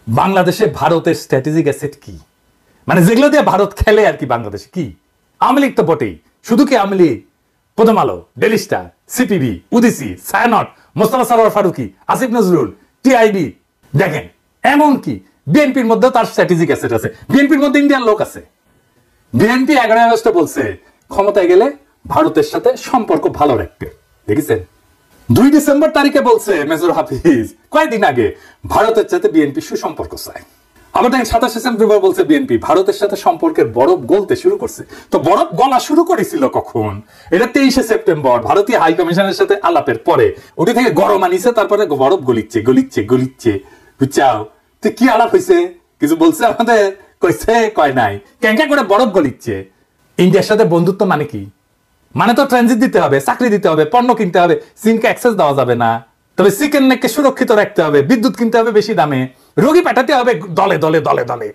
বাংলাদেশে ভারতের strategic asset কি, মানে যেগুলো দিয়ে ভারত খেলে আর কি বাংলাদেশে কি? আওয়ামী লীগ তো বটেই, শুধু কি আওয়ামী লীগ? প্রথম আলো, ডেলি স্টার, সিপিবি, উদিসি, ছায়ানট, মোস্তফা সরোয়ার ফারুকি, আসিফ নজরুল, টিআইবি, দেখেন এমনকি বিএনপির মধ্যে তার স্ট্র্যাটেজিক অ্যাসেট আছে। বিএনপির মধ্যে ইন্ডিয়ান লোক আছে। বিএনপি 11 আগস্টে বলছে ক্ষমতায় গেলে ভারতের সাথে সম্পর্ক ভালো রাখবে, দেখেছেন? 2 ডিসেম্বর তারিখে বলছে মেজর হাফিজ কয়েকদিন আগে ভারতের সাথে বিএনপি সুসম্পর্ক চায়। আবার দেখেন 27 সেপ্টেম্বর বলছে বিএনপি ভারতের সাথে সম্পর্কের বরফ গলতে শুরু করছে। তো বরফ গলা শুরু করেছিল কখন? এটা 23 সেপ্টেম্বর ভারতীয় হাই কমিশনের সাথে আলাপের পরে ওটি থেকে গরম আনিছে, তারপরে বরফ গলিচ্ছে গলিচ্ছে গলিচ্ছে, বুঝছাও? তো কি আলাপ হয়েছে? কিছু বলছে আমাদের? কইছে কয় নাই, ক্যাঙ্কা করে বরফ গলিচ্ছে। ইন্ডিয়ার সাথে বন্ধুত্ব মানে কি? মানে তো ট্রানজিট দিতে হবে, চাকরি দিতে হবে, পণ্য কিনতে হবে, চীনকে অ্যাক্সেস দেওয়া যাবে না, তবে চিকেন নেককে সুরক্ষিত রাখতে হবে, বিদ্যুৎ কিনতে হবে বেশি দামে, রোগী পাঠাতে হবে দলে দলে দলে দলে।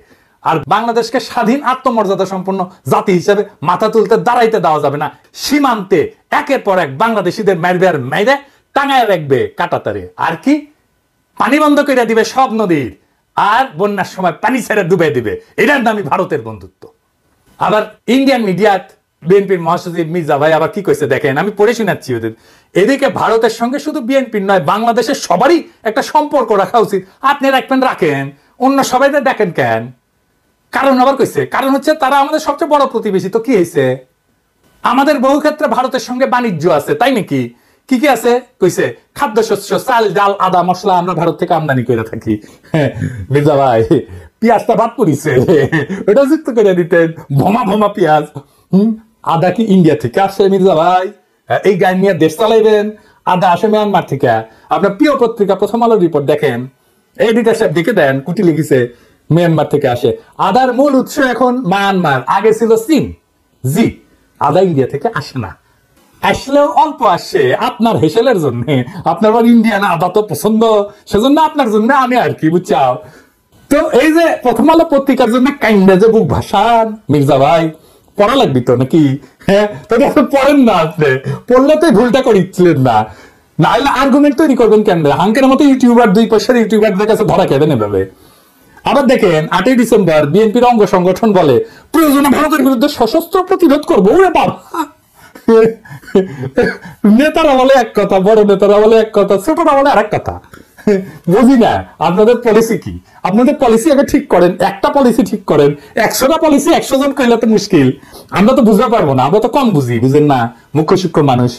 আর বাংলাদেশকে স্বাধীন আত্মমর্যাদা সম্পন্ন জাতি হিসেবে মাথা তুলতে দাঁড়াইতে দেওয়া যাবে না। সীমান্তে একের পর এক বাংলাদেশিদের মারবে আর মাইরে টাঙায় রাখবে কাটাতারে। আর কি? পানি বন্ধ করে দিবে সব নদীর, আর বন্যার সময় পানি ছেড়ে ডুবে দিবে। এটার নামই ভারতের বন্ধুত্ব। আবার ইন্ডিয়ান মিডিয়াত বিএনপির মহাসচিব মির্জা ভাই আবার কি কইছে দেখেন, আমি পড়ে শোনাচ্ছি ওদের। এদিকে ভারতের সঙ্গে শুধু বিএনপির নয়, বাংলাদেশের সবারই একটা সম্পর্ক রাখা উচিত। আপনি রাখবেন, রাখেন, অন্য সবাই দেখেন কেন? কারণ আবার কইছে, কারণ হচ্ছে তারা আমাদের সবচেয়ে বড় প্রতিবেশী। তো কি হয়েছে? আমাদের বহু ক্ষেত্রে ভারতের সঙ্গে বাণিজ্য আছে, তাই নাকি? কি কি আছে? কইছে খাদ্যশস্য, চাল, ডাল, আদা, মশলা আমরা ভারত থেকে আমদানি করে থাকি। মির্জা ভাই পেঁয়াজটা বাদ পড়িছে, ওটা যুক্ত করে দিতেন। ভমা ভমা পেঁয়াজ। আদা কি ইন্ডিয়া থেকে আসে মির্জা ভাই? এই গান নিয়ে দেশ চালাইবেন? আদা আসে মিয়ানমার থেকে। আপনার প্রিয় পত্রিকা প্রথম আলো রিপোর্ট দেখেন, এডিটর সাহেব দেখে দেন, কুটি লিখেছে মিয়ানমার থেকে আসে। আদার মূল উৎস এখন মায়ানমার, আগে ছিল চীন। জি, আদা ইন্ডিয়া থেকে আসে না, আসলেও অল্প আসে আপনার হেসেলের জন্য। আপনার ইন্ডিয়ান আদা তো পছন্দ, সেজন্য আপনার জন্য আমি আর কি, বুঝছাও? তো এই যে প্রথম আলো পত্রিকার জন্য কাইন্ডা যে বুক ভাষান মির্জা ভাই, পড়া লাগবে তো নাকি? হ্যাঁ, তবে এখন পড়েন না। আপনি পড়লে তো ভুলটা করিচ্ছিলেন না, না হলে আর্গুমেন্ট তৈরি করবেন কেন? হাঙ্কের মতো ইউটিউবার, 2 পয়সার ইউটিউবারদের কাছে ধরা খেবেন এভাবে। আবার দেখেন 8 ডিসেম্বর বিএনপির অঙ্গ সংগঠন বলে প্রয়োজনে ভারতের বিরুদ্ধে সশস্ত্র প্রতিরোধ করবো। ওরে বাবা! নেতারা বলে এক কথা, বড় নেতারা বলে এক কথা, ছোটরা বলে আর এক কথা। বুঝি না আপনাদের পলিসি কি? আপনাদের পলিসি আগে ঠিক করেন, একটা পলিসি ঠিক করেন। 100টা পলিসি 100 জন কইলে তো মুশকিল, আমরা তো বুঝতে পারবো না, আমরা তো কম বুঝি, বুঝেন না? মুখ্য সূক্ষ্ম মানুষ।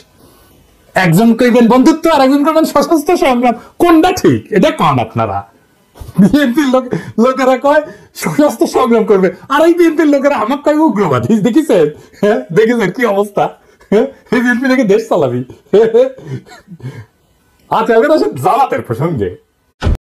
একজন কইবেন বন্ধুত্ব আর একজন কইবেন সশস্ত্র সংগ্রাম, কোনটা ঠিক? এটা কন আপনারা। বিএনপির লোকেরা কয় সশস্ত্র সংগ্রাম করবে, আর এই বিএনপির লোকেরা আমার কয় উগ্রবাদী। দেখেছেন? হ্যাঁ, দেখেছেন কি অবস্থা? এই বিএনপি নাকি দেশ চালাবি। আচ্ছা, এবার আসেন জামাতের প্রসঙ্গে।